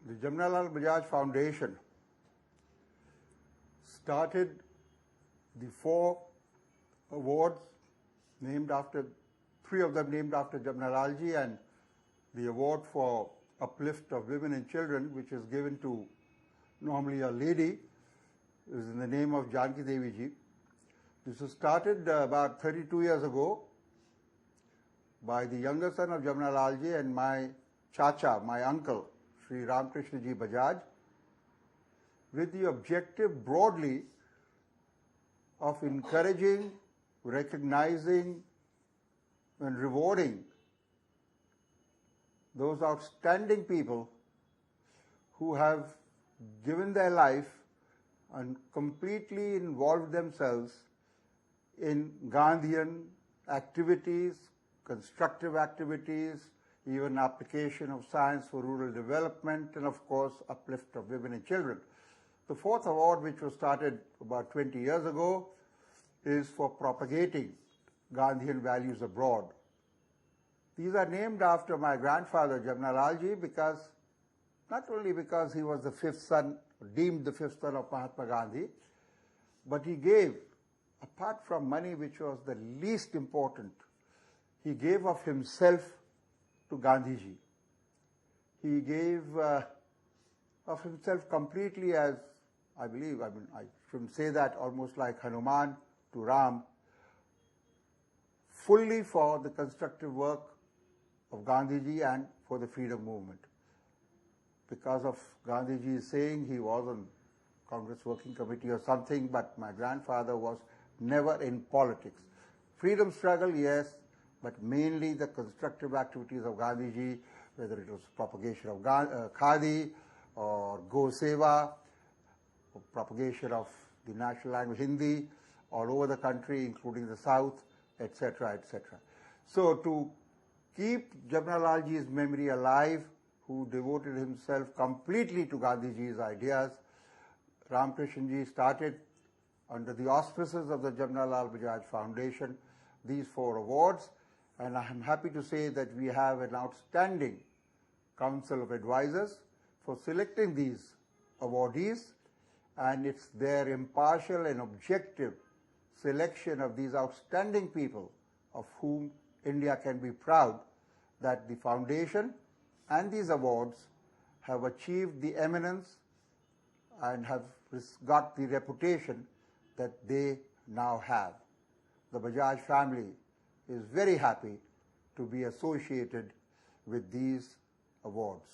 The Jamnalal Bajaj Foundation started the 4 awards named after, 3 of them named after Jamnalalji, and the award for uplift of women and children, which is given to normally a lady, is in the name of Janki Devi ji. This was started about 32 years ago by the younger son of Jamnalalji and my chacha, my uncle, Sri Ramakrishna ji Bajaj, with the objective broadly of encouraging, recognizing and rewarding those outstanding people who have given their life and completely involved themselves in Gandhian activities, constructive activities, even application of science for rural development, and of course uplift of women and children. The 4th award, which was started about 20 years ago, is for propagating Gandhian values abroad. These are named after my grandfather Jamnalalji, because not only because he was the 5th son, deemed the 5th son of Mahatma Gandhi, but he gave, apart from money, which was the least important, he gave of himself to Gandhiji. He gave of himself completely, as I believe, I shouldn't say that, almost like Hanuman to Ram, fully for the constructive work of Gandhiji and for the freedom movement. Because of Gandhiji saying he was on Congress Working Committee or something, but my grandfather was never in politics. Freedom struggle, yes, but mainly the constructive activities of Gandhiji, whether it was propagation of Khadi or Go Seva, or propagation of the national language Hindi all over the country, including the South, etc., etc. So to keep Jamnalalji's memory alive, who devoted himself completely to Gandhiji's ideas, Ramakrishnaji started under the auspices of the Jamnalal Bajaj Foundation these 4 awards, and I am happy to say that we have an outstanding council of advisors for selecting these awardees, and it's their impartial and objective selection of these outstanding people of whom India can be proud that the foundation and these awards have achieved the eminence and have got the reputation that they now have. The Bajaj family is very happy to be associated with these awards.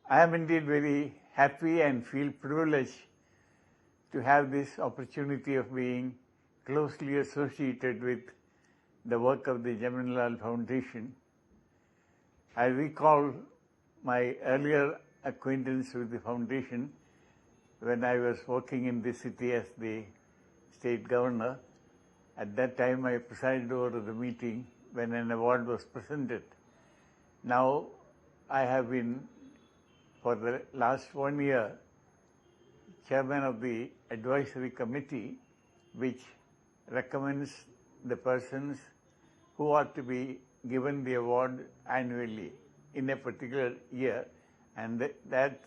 I am indeed very happy and feel privileged to have this opportunity of being closely associated with the work of the Jamnalal Foundation. I recall my earlier acquaintance with the foundation when I was working in this city as the state governor. At that time, I presided over the meeting when an award was presented. Now, I have been, for the last 1 year, chairman of the advisory committee, which recommends the persons who are to be given the award annually in a particular year, and that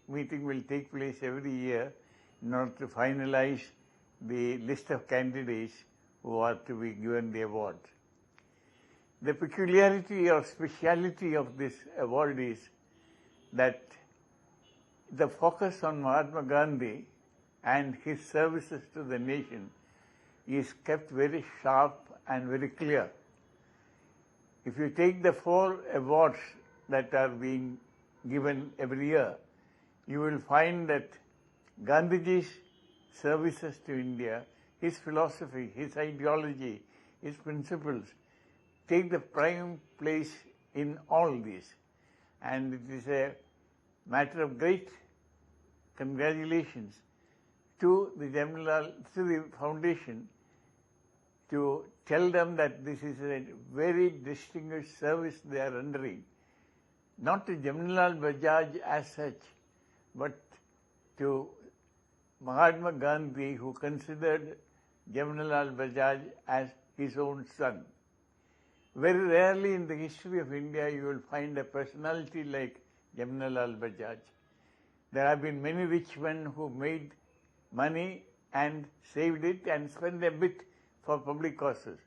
meeting will take place every year in order to finalize the list of candidates who are to be given the award. The peculiarity or speciality of this award is that the focus on Mahatma Gandhi and his services to the nation is kept very sharp and very clear. If you take the 4 awards that are being given every year, you will find that Gandhiji's services to India, his philosophy, his ideology, his principles take the prime place in all these. And it is a matter of great congratulations to the foundation to tell them that this is a very distinguished service they are rendering, not to Jamnalal Bajaj as such, but to Mahatma Gandhi, who considered Jamnalal Bajaj as his own son. very rarely in the history of India you will find a personality like Jamnalal Bajaj. There have been many rich men who made money and saved it and spent a bit for public causes.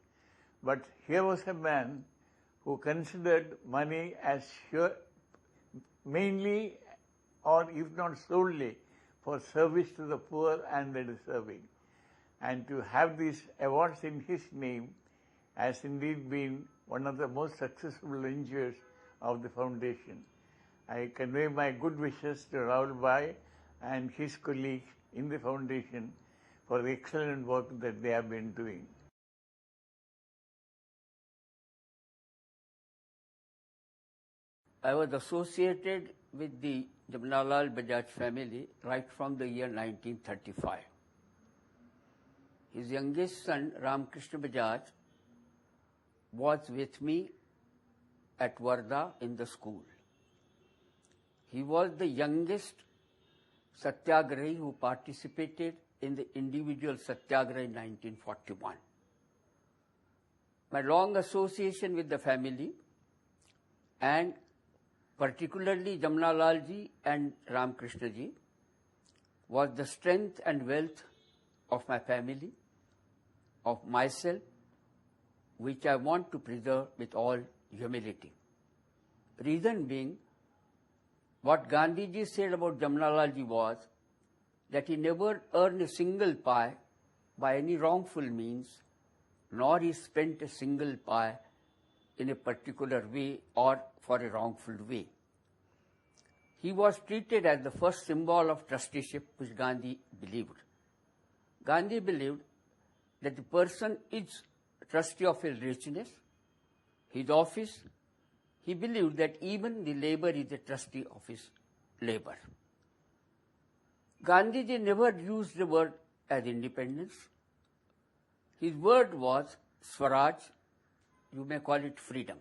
But here was a man who considered money as mainly, or if not solely, for service to the poor and the deserving. And to have these awards in his name has indeed been one of the most successful ventures of the foundation. I convey my good wishes to Rahul Bhai and his colleagues in the foundation for the excellent work that they have been doing. I was associated with the Jamnalal Bajaj family right from the year 1935. His youngest son, Ramkrishna Bajaj, was with me at Wardha in the school. He was the youngest Satyagrahi who participated in the individual Satyagraha in 1941. My long association with the family, and particularly Jamnalal ji and Ramkrishna ji, was the strength and wealth of my family, of myself, which I want to preserve with all humility. Reason being, what Gandhiji said about Jamnalal ji was that he never earned a single pi by any wrongful means, nor he spent a single pi in a particular way or for a wrongful way. He was treated as the first symbol of trusteeship which Gandhi believed. Gandhi believed that the person is trustee of his richness, his office. He believed that even the labor is a trustee of his labor. Gandhiji never used the word as independence. His word was Swaraj, you may call it freedom.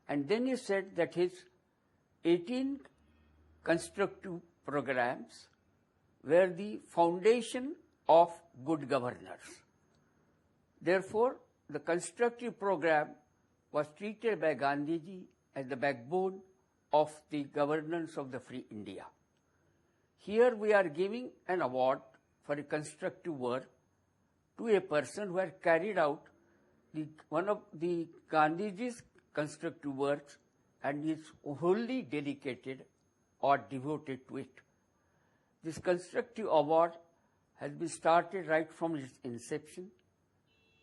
And then he said that his 18 constructive programs were the foundation of good governance. Therefore, the constructive program was treated by Gandhiji as the backbone of the governance of the free India. Here we are giving an award for a constructive work to a person who had carried out one of the Gandhiji's constructive works and is wholly dedicated or devoted to it. This constructive award has been started right from its inception.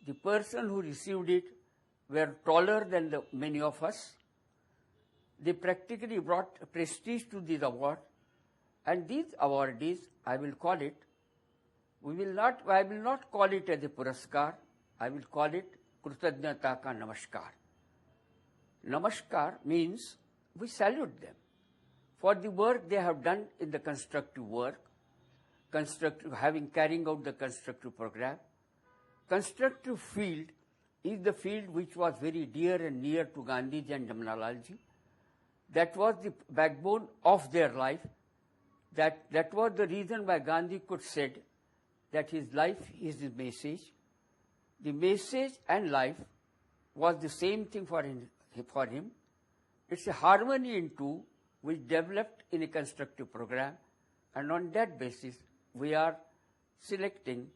The person who received it were taller than many of us. They practically brought prestige to this award, and these awardees, I will call it, I will not call it as a Puraskar, I will call it Krutajnata ka Namaskar. Namaskar means we salute them for the work they have done in the constructive work, carrying out the constructive program. Constructive field is the field which was very dear and near to Gandhiji and Jamnalal ji. That was the backbone of their life. That was the reason why Gandhi could said that his life is his message. The message and life was the same thing for him. It's a harmony in two which developed in a constructive program, and on that basis we are selecting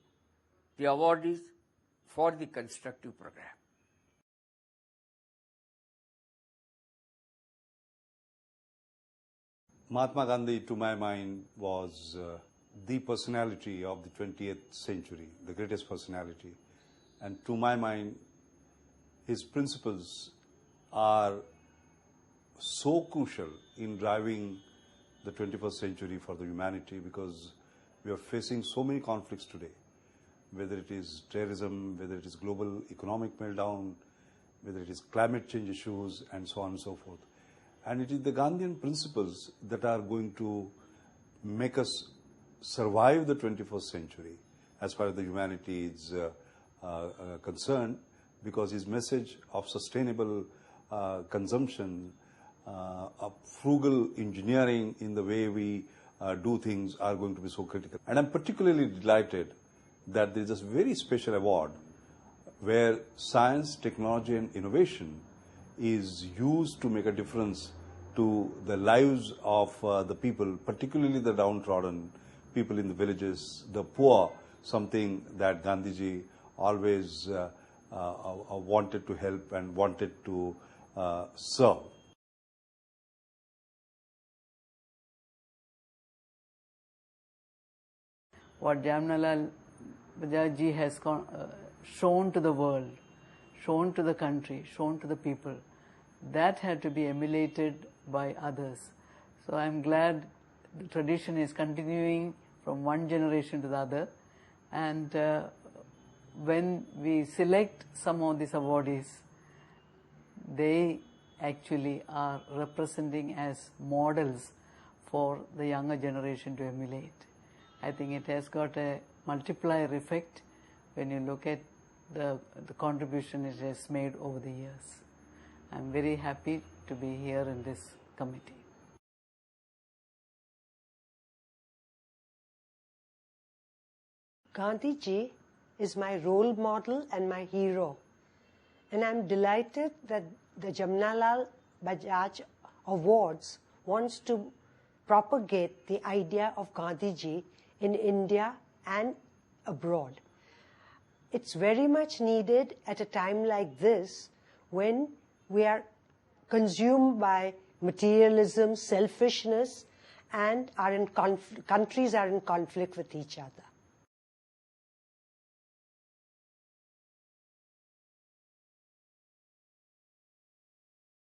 the awardees for the constructive program. Mahatma Gandhi, to my mind, was the personality of the 20th century, the greatest personality. And to my mind, his principles are so crucial in driving the 21st century for the humanity, because we are facing so many conflicts today, whether it is terrorism, whether it is global economic meltdown, whether it is climate change issues, and so on and so forth. And it is the Gandhian principles that are going to make us survive the 21st century as far as the humanity is concerned, because his message of sustainable consumption, of frugal engineering in the way we do things are going to be so critical. And I'm particularly delighted that there is a very special award where science, technology and innovation is used to make a difference to the lives of the people, particularly the downtrodden people in the villages, the poor, something that Gandhiji always wanted to help and wanted to serve. What Jamnalal Bajaj ji has shown to the world, shown to the country, shown to the people, that had to be emulated by others. So I'm glad the tradition is continuing from one generation to the other, and when we select some of these awardees, they actually are representing as models for the younger generation to emulate. I think it has got a multiplier effect when you look at the contribution it has made over the years. I'm very happy to be here in this committee. Gandhiji is my role model and my hero, and I'm delighted that the Jamnalal Bajaj Awards wants to propagate the idea of Gandhiji in India and abroad. It's very much needed at a time like this when we are consumed by materialism, selfishness, and countries are in conflict with each other.